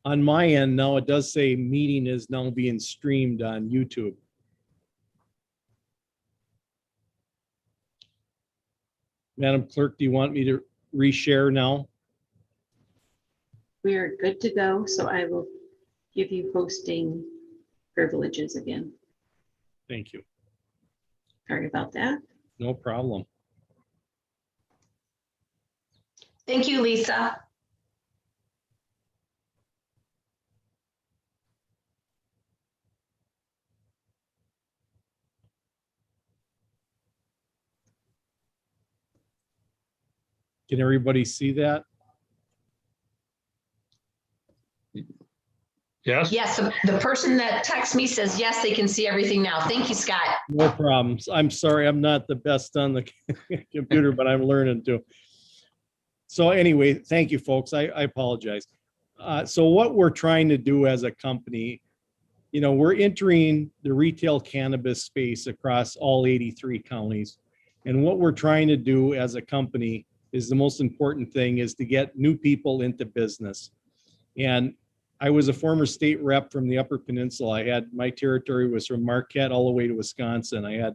On my end now, it does say meeting is now being streamed on YouTube. Madam Clerk, do you want me to reshare now? We are good to go, so I will give you hosting privileges again. Thank you. Sorry about that. No problem. Thank you, Lisa. Can everybody see that? Yes. Yes, the person that texts me says, yes, they can see everything now. Thank you, Scott. No problems. I'm sorry, I'm not the best on the computer, but I'm learning to. So anyway, thank you, folks. I apologize. So what we're trying to do as a company, you know, we're entering the retail cannabis space across all 83 counties. And what we're trying to do as a company is the most important thing is to get new people into business. And I was a former state rep from the Upper Peninsula. I had, my territory was from Marquette all the way to Wisconsin. I had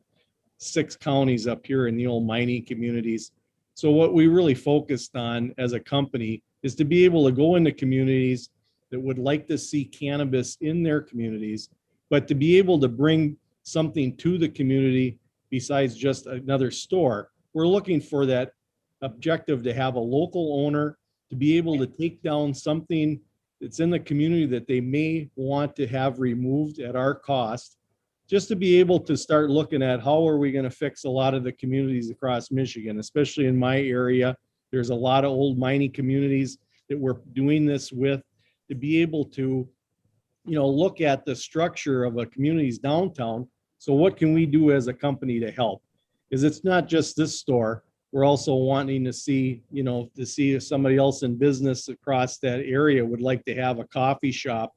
6 counties up here in the old mining communities. So what we really focused on as a company is to be able to go into communities that would like to see cannabis in their communities, but to be able to bring something to the community besides just another store. We're looking for that objective to have a local owner, to be able to take down something that's in the community that they may want to have removed at our cost, just to be able to start looking at how are we going to fix a lot of the communities across Michigan, especially in my area. There's a lot of old mining communities that we're doing this with, to be able to, you know, look at the structure of a community's downtown. So what can we do as a company to help? Because it's not just this store. We're also wanting to see, you know, to see if somebody else in business across that area would like to have a coffee shop.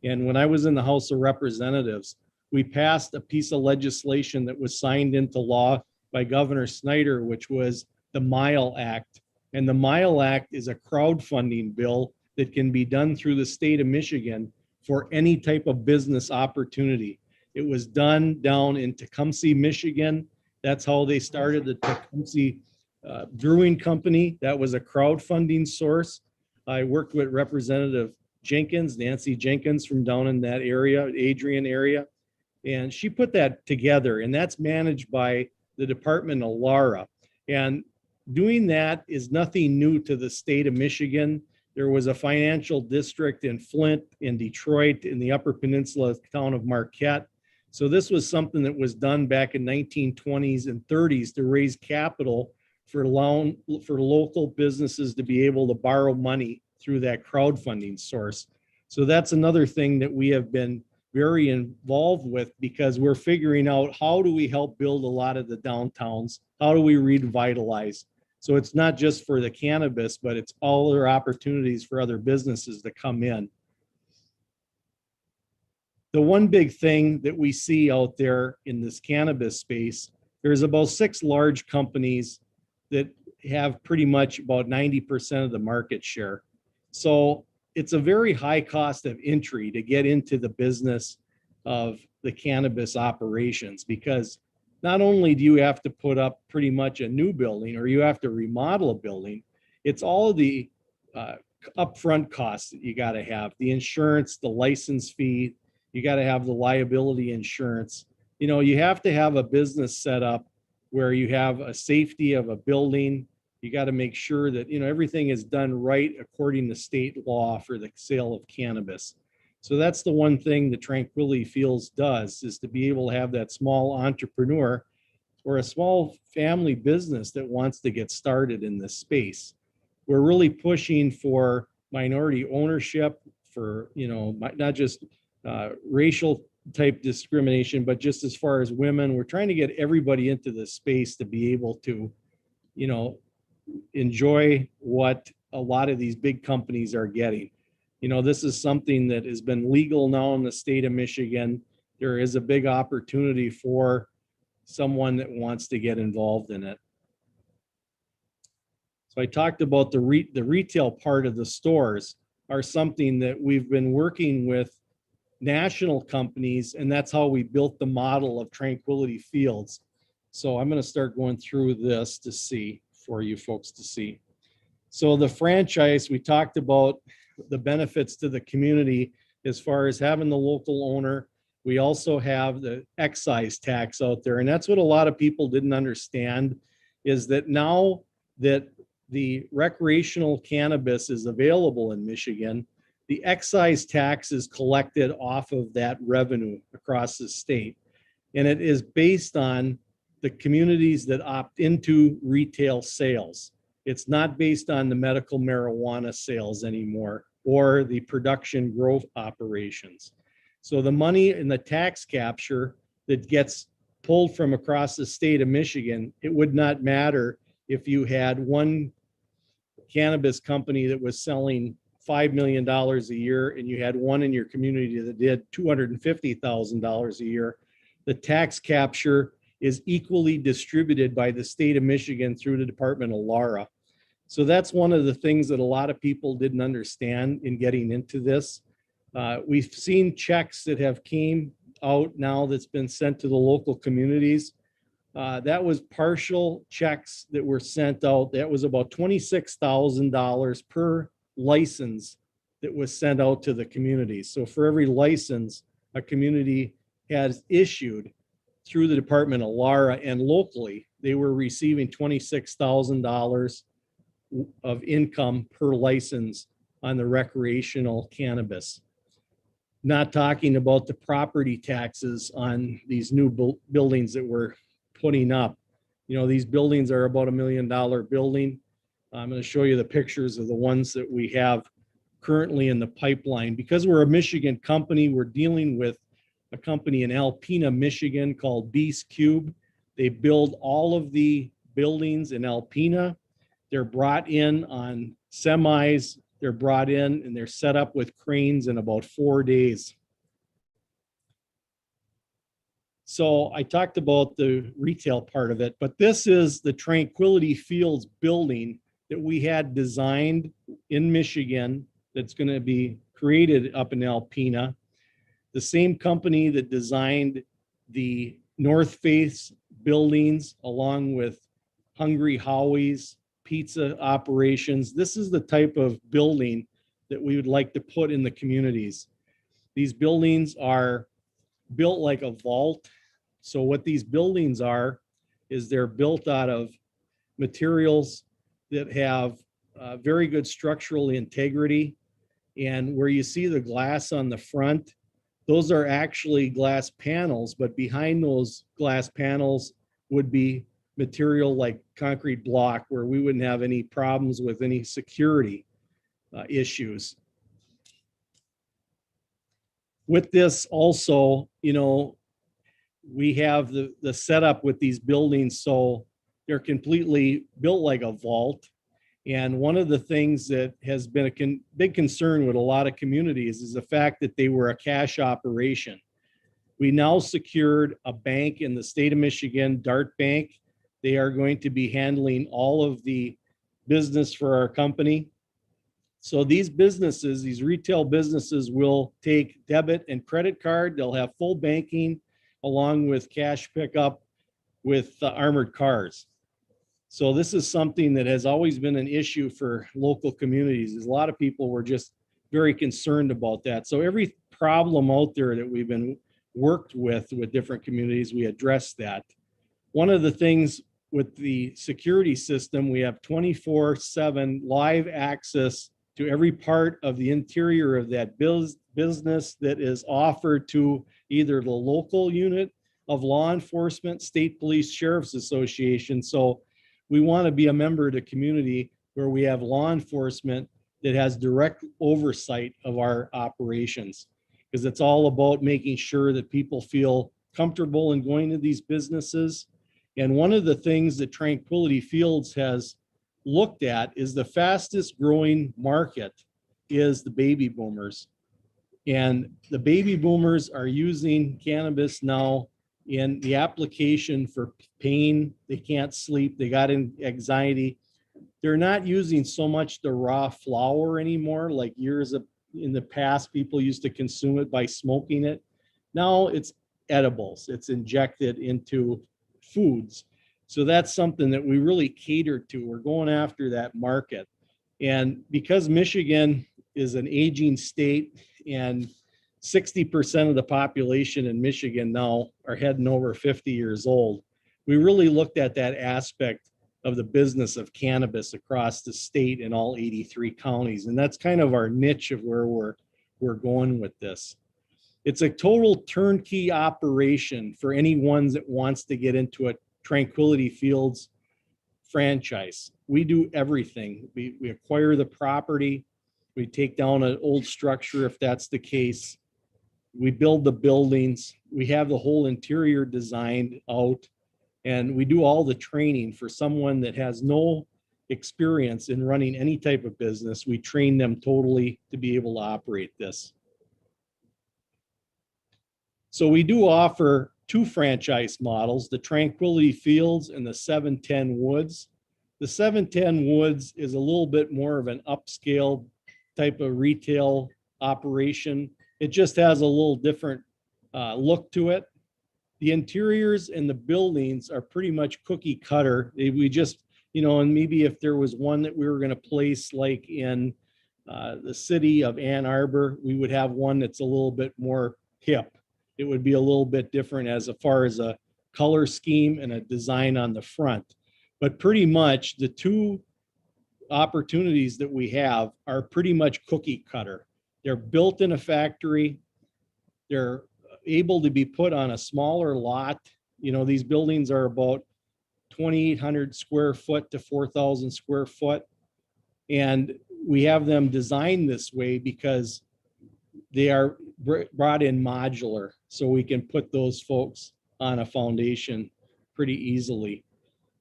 And when I was in the House of Representatives, we passed a piece of legislation that was signed into law by Governor Snyder, which was the MILE Act. And the MILE Act is a crowdfunding bill that can be done through the state of Michigan for any type of business opportunity. It was done down in Tecumseh, Michigan. That's how they started the Tecumseh brewing company. That was a crowdfunding source. I worked with Representative Jenkins, Nancy Jenkins from down in that area, Adrian area. And she put that together, and that's managed by the Department of Lara. And doing that is nothing new to the state of Michigan. There was a financial district in Flint, in Detroit, in the Upper Peninsula town of Marquette. So this was something that was done back in 1920s and 30s to raise capital for local businesses to be able to borrow money through that crowdfunding source. So that's another thing that we have been very involved with, because we're figuring out how do we help build a lot of the downtowns? How do we revitalize? So it's not just for the cannabis, but it's all other opportunities for other businesses to come in. The one big thing that we see out there in this cannabis space, there's about 6 large companies that have pretty much about 90% of the market share. So it's a very high cost of entry to get into the business of the cannabis operations, because not only do you have to put up pretty much a new building, or you have to remodel a building, it's all of the upfront costs that you got to have, the insurance, the license fee, you got to have the liability insurance. You know, you have to have a business set up where you have a safety of a building. You got to make sure that, you know, everything is done right according to state law for the sale of cannabis. So that's the one thing that Tranquility Fields does, is to be able to have that small entrepreneur or a small family business that wants to get started in this space. We're really pushing for minority ownership, for, you know, not just racial type discrimination, but just as far as women. We're trying to get everybody into this space to be able to, you know, enjoy what a lot of these big companies are getting. You know, this is something that has been legal now in the state of Michigan. There is a big opportunity for someone that wants to get involved in it. So I talked about the retail part of the stores. are something that we've been working with national companies, and that's how we built the model of Tranquility Fields. So I'm going to start going through this to see, for you folks to see. So the franchise, we talked about the benefits to the community as far as having the local owner. We also have the excise tax out there, and that's what a lot of people didn't understand, is that now that the recreational cannabis is available in Michigan, the excise tax is collected off of that revenue across the state. And it is based on the communities that opt into retail sales. It's not based on the medical marijuana sales anymore or the production growth operations. So the money in the tax capture that gets pulled from across the state of Michigan, it would not matter if you had one cannabis company that was selling $5 million a year and you had one in your community that did $250,000 a year. The tax capture is equally distributed by the state of Michigan through the Department of LARA. So that's one of the things that a lot of people didn't understand in getting into this. We've seen checks that have came out now that's been sent to the local communities. That was partial checks that were sent out. That was about $26,000 per license that was sent out to the communities. So for every license a community has issued through the Department of LARA and locally, they were receiving $26,000 of income per license on the recreational cannabis. Not talking about the property taxes on these new buildings that we're putting up. You know, these buildings are about $1 million building. I'm going to show you the pictures of the ones that we have currently in the pipeline. Because we're a Michigan company, we're dealing with a company in Alpena, Michigan called Beast Cube. They build all of the buildings in Alpena. They're brought in on semis. They're brought in and they're set up with cranes in about 4 days. So I talked about the retail part of it, but this is the Tranquility Fields building that we had designed in Michigan that's going to be created up in Alpena. The same company that designed the North Face buildings along with Hungry Howie's pizza operations. This is the type of building that we would like to put in the communities. These buildings are built like a vault. So what these buildings are is they're built out of materials that have very good structural integrity. And where you see the glass on the front, those are actually glass panels, but behind those glass panels would be material like concrete block where we wouldn't have any problems with any security issues. With this also, you know, we have the setup with these buildings, so they're completely built like a vault. And one of the things that has been a big concern with a lot of communities is the fact that they were a cash operation. We now secured a bank in the state of Michigan, Dart Bank. They are going to be handling all of the business for our company. So these businesses, these retail businesses will take debit and credit card. They'll have full banking along with cash pickup with armored cars. So this is something that has always been an issue for local communities. A lot of people were just very concerned about that. So every problem out there that we've been worked with different communities, we address that. One of the things with the security system, we have 24/7 live access to every part of the interior of that business that is offered to either the local unit of law enforcement, state police, sheriff's association. So we want to be a member of the community where we have law enforcement that has direct oversight of our operations, because it's all about making sure that people feel comfortable in going to these businesses. And one of the things that Tranquility Fields has looked at is the fastest growing market is the baby boomers. And the baby boomers are using cannabis now in the application for pain. They can't sleep. They got anxiety. they're not using so much the raw flour anymore. Like in the past, people used to consume it by smoking it. Now it's edibles. It's injected into foods. So that's something that we really cater to. We're going after that market. And because Michigan is an aging state and 60% of the population in Michigan now are heading over 50 years old, we really looked at that aspect of the business of cannabis across the state in all 83 counties. And that's kind of our niche of where we're going with this. It's a total turnkey operation for anyone that wants to get into a Tranquility Fields franchise. We do everything. We acquire the property. We take down an old structure if that's the case. We build the buildings. We have the whole interior designed out. And we do all the training for someone that has no experience in running any type of business. We train them totally to be able to operate this. So we do offer two franchise models, the Tranquility Fields and the 710 Woods. The 710 Woods is a little bit more of an upscale type of retail operation. It just has a little different look to it. The interiors and the buildings are pretty much cookie cutter. We just, and maybe if there was one that we were going to place like in the city of Ann Arbor, we would have one that's a little bit more hip. It would be a little bit different as far as a color scheme and a design on the front. But pretty much the two opportunities that we have are pretty much cookie cutter. They're built in a factory. They're able to be put on a smaller lot. These buildings are about 2,800 square foot to 4,000 square foot. And we have them designed this way because they are brought in modular, so we can put those folks on a foundation pretty easily.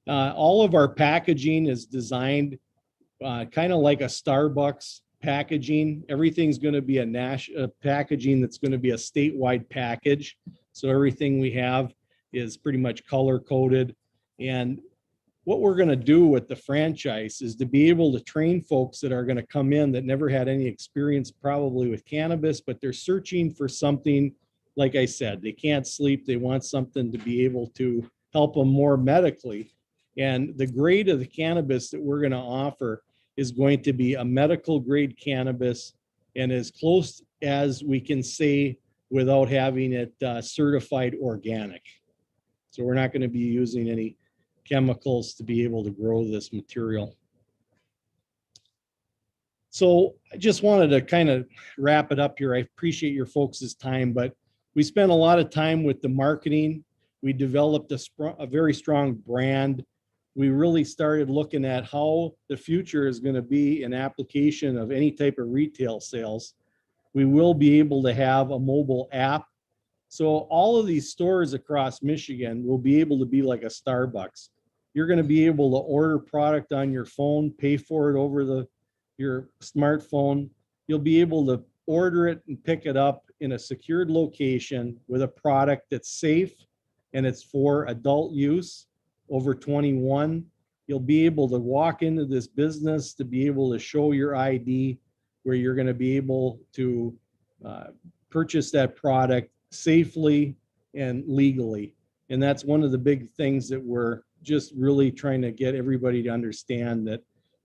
All of our packaging is designed kind of like a Starbucks packaging. Everything's going to be a packaging that's going to be a statewide package. So everything we have is pretty much color coded. And what we're going to do with the franchise is to be able to train folks that are going to come in that never had any experience probably with cannabis, but they're searching for something. Like I said, they can't sleep. They want something to be able to help them more medically. And the grade of the cannabis that we're going to offer is going to be a medical grade cannabis and as close as we can say without having it certified organic. So we're not going to be using any chemicals to be able to grow this material. So I just wanted to kind of wrap it up here. I appreciate your folks' time, but we spent a lot of time with the marketing. We developed a very strong brand. We really started looking at how the future is going to be an application of any type of retail sales. We will be able to have a mobile app. So all of these stores across Michigan will be able to be like a Starbucks. You're going to be able to order product on your phone, pay for it over your smartphone. You'll be able to order it and pick it up in a secured location with a product that's safe and it's for adult use over 21. You'll be able to walk into this business to be able to show your ID where you're going to be able to purchase that product safely and legally. And that's one of the big things that we're just really trying to get everybody to understand, that,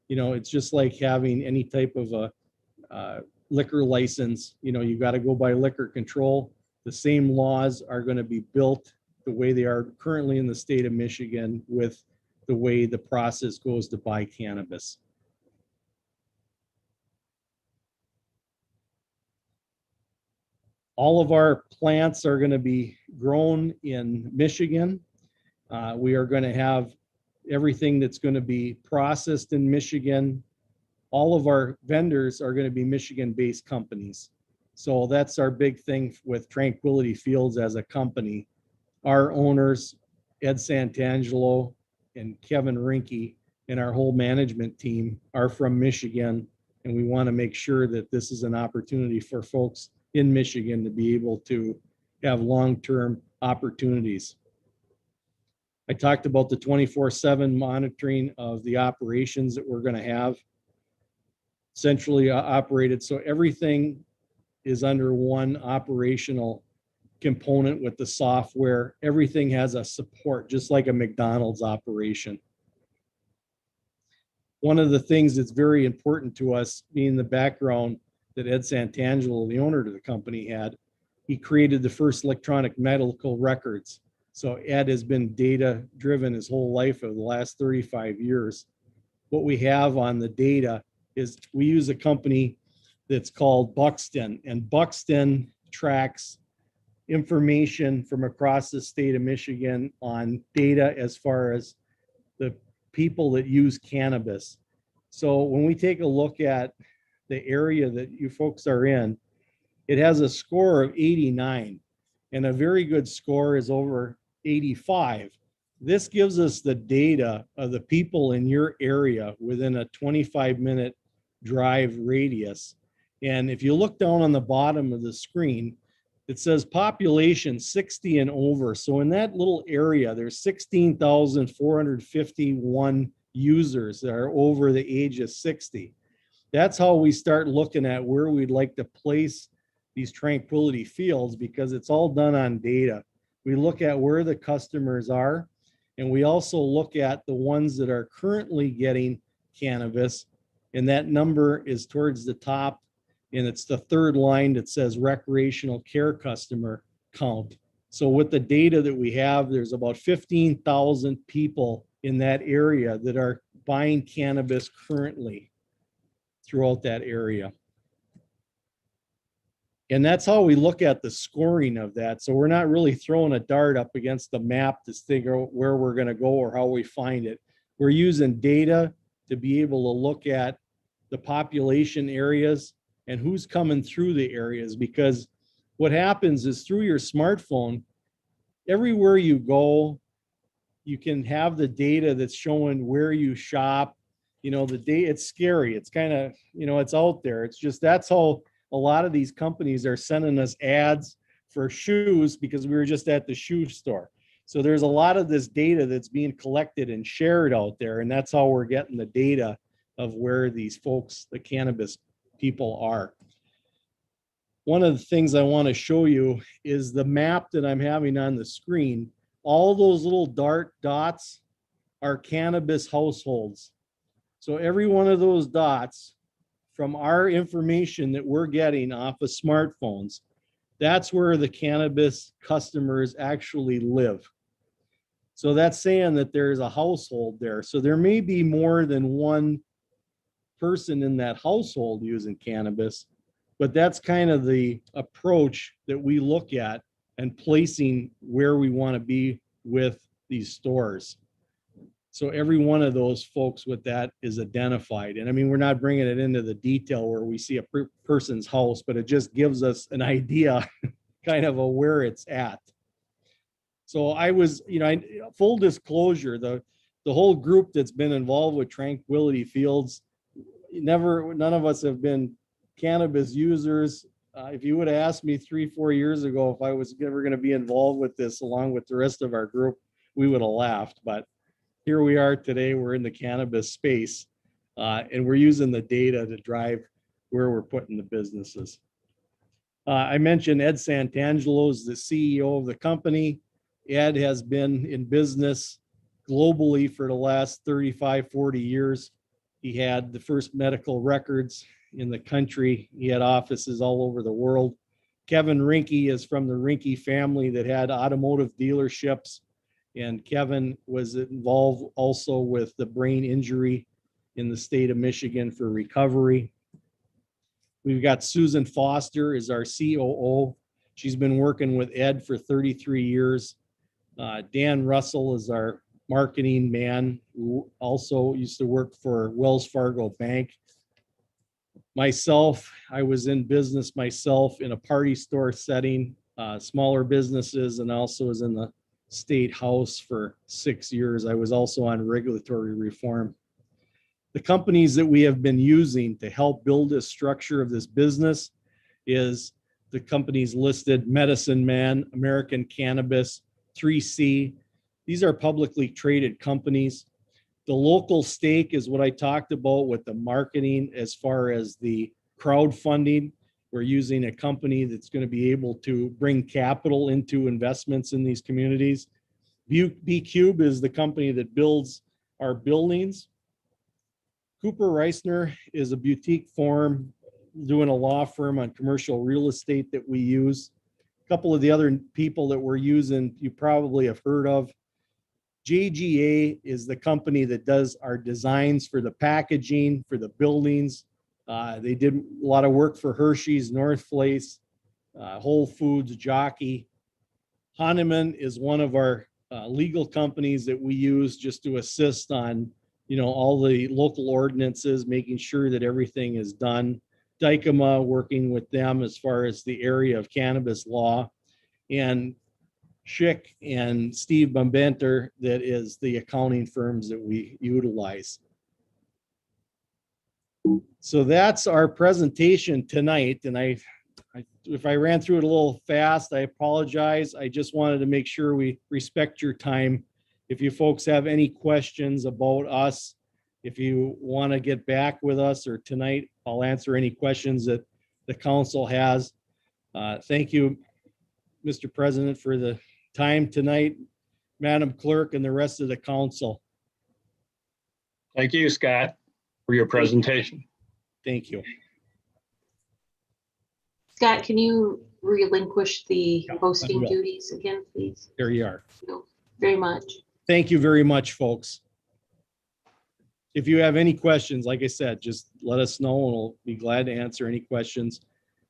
it's just like having any type of a liquor license. You've got to go by liquor control. The same laws are going to be built the way they are currently in the state of Michigan with the way the process goes to buy cannabis. All of our plants are going to be grown in Michigan. We are going to have everything that's going to be processed in Michigan. All of our vendors are going to be Michigan-based companies. So that's our big thing with Tranquility Fields as a company. Our owners, Ed Santangelo and Kevin Rinke, and our whole management team are from Michigan. And we want to make sure that this is an opportunity for folks in Michigan to be able to have long-term opportunities. I talked about the 24/7 monitoring of the operations that we're going to have centrally operated. So everything is under one operational component with the software. Everything has a support, just like a McDonald's operation. One of the things that's very important to us, being the background that Ed Santangelo, the owner of the company, had, he created the first electronic medical records. So Ed has been data driven his whole life over the last 35 years. What we have on the data is we use a company that's called Buxton, and Buxton tracks information from across the state of Michigan on data as far as the people that use cannabis. So when we take a look at the area that you folks are in, it has a score of 89, and a very good score is over 85. This gives us the data of the people in your area within a 25-minute drive radius. And if you look down on the bottom of the screen, it says population 60 and over. So in that little area, there's 16,451 users that are over the age of 60. That's how we start looking at where we'd like to place these Tranquility fields, because it's all done on data. We look at where the customers are, and we also look at the ones that are currently getting cannabis, and that number is towards the top, and it's the third line that says recreational care customer count. So with the data that we have, there's about 15,000 people in that area that are buying cannabis currently throughout that area. And that's how we look at the scoring of that. So we're not really throwing a dart up against the map to figure out where we're going to go or how we find it. We're using data to be able to look at the population areas and who's coming through the areas, because what happens is through your smartphone, everywhere you go, you can have the data that's showing where you shop. You know, the data, it's scary. It's kind of, you know, it's out there. It's just, that's how a lot of these companies are sending us ads for shoes, because we were just at the shoe store. So there's a lot of this data that's being collected and shared out there. And that's how we're getting the data of where these folks, the cannabis people, are. One of the things I want to show you is the map that I'm having on the screen. All those little dark dots are cannabis households. So every one of those dots, from our information that we're getting off of smartphones, that's where the cannabis customers actually live. So that's saying that there's a household there. So there may be more than one person in that household using cannabis, but that's kind of the approach that we look at and placing where we want to be with these stores. So every one of those folks with that is identified. And I mean, we're not bringing it into the detail where we see a person's house, but it just gives us an idea kind of where it's at. So I was, you know, full disclosure, the whole group that's been involved with Tranquility Fields, none of us have been cannabis users. If you would have asked me 3-4 years ago if I was ever going to be involved with this along with the rest of our group, we would have laughed. But here we are today. We're in the cannabis space, and we're using the data to drive where we're putting the businesses. I mentioned Ed Santangelo is the CEO of the company. Ed has been in business globally for the last 35, 40 years. He had the first medical records in the country. He had offices all over the world. Kevin Rinke is from the Rinke family that had automotive dealerships. And Kevin was involved also with the brain injury in the state of Michigan for recovery. We've got Susan Foster is our COO. She's been working with Ed for 33 years. Dan Russell is our marketing man, who also used to work for Wells Fargo Bank. Myself, I was in business myself in a party store setting, smaller businesses, and also was in the state house for 6 years. I was also on regulatory reform. The companies that we have been using to help build this structure of this business is the companies listed: Medicine Man, American Cannabis, 3C, These are publicly traded companies. The local stake is what I talked about with the marketing as far as the crowdfunding. We're using a company that's going to be able to bring capital into investments in these communities. B-Cube is the company that builds our buildings. Cooper Reisner is a boutique firm doing a law firm on commercial real estate that we use. A couple of the other people that we're using, you probably have heard of. JGA is the company that does our designs for the packaging, for the buildings. They did a lot of work for Hershey's, North Place, Whole Foods, Jockey. Hahnemann is one of our legal companies that we use just to assist on, all the local ordinances, making sure that everything is done. Dykema, working with them as far as the area of cannabis law. And Schick and Steve Bumbenter, that is the accounting firms that we utilize. So that's our presentation tonight. And if I ran through it a little fast, I apologize. I just wanted to make sure we respect your time. If you folks have any questions about us, if you want to get back with us or tonight, I'll answer any questions that the council has. Thank you, Mr. President, for the time tonight, Madam Clerk, and the rest of the council. Thank you, Scott, for your presentation. Thank you. Scott, can you relinquish the Yeah, I hosting will. duties again, please? There you are. Thank you very much. Thank you very much, folks. If you have any questions, like I said, just let us know and we'll be glad to answer any questions.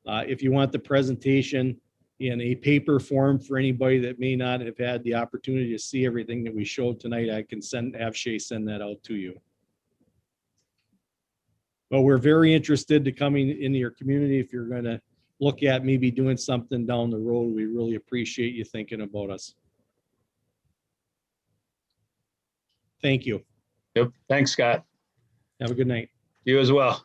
If you want the presentation in a paper form for anybody that may not have had the opportunity to see everything that we showed tonight, I can have Shay send that out to you. But we're very interested to coming into your community. If you're going to look at maybe doing something down the road, we really appreciate you thinking about us. Thank you. Yep. Thanks, Scott. Have a good night. You as well.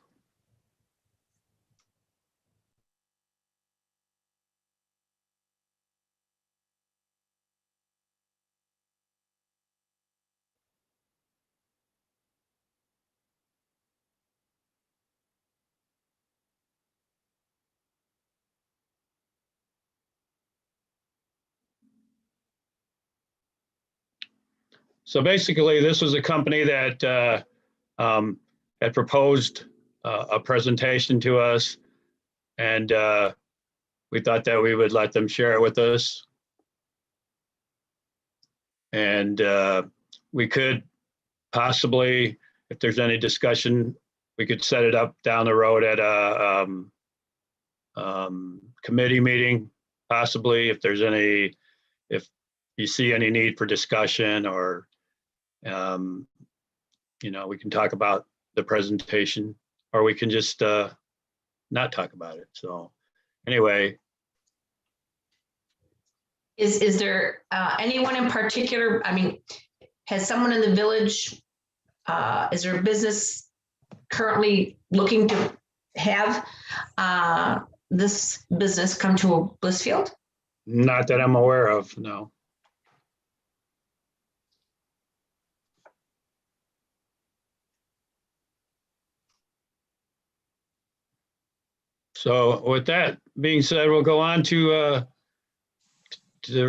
So basically, this was a company that had proposed a presentation to us, and we thought that we would let them share it with us. And we could possibly, if there's any discussion, we could set it up down the road at a committee meeting, possibly, if there's any, if you see any need for discussion, or we can talk about the presentation, or we can just not talk about it. So anyway. Is there anyone in particular? I mean, has someone in the village, is there a business currently looking to have this business come to Blissfield? Not that I'm aware of, no. So with that being said, we'll go on to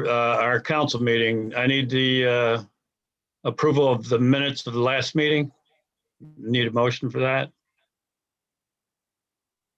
our council meeting. I need the approval of the minutes of the last meeting. Need a motion for that?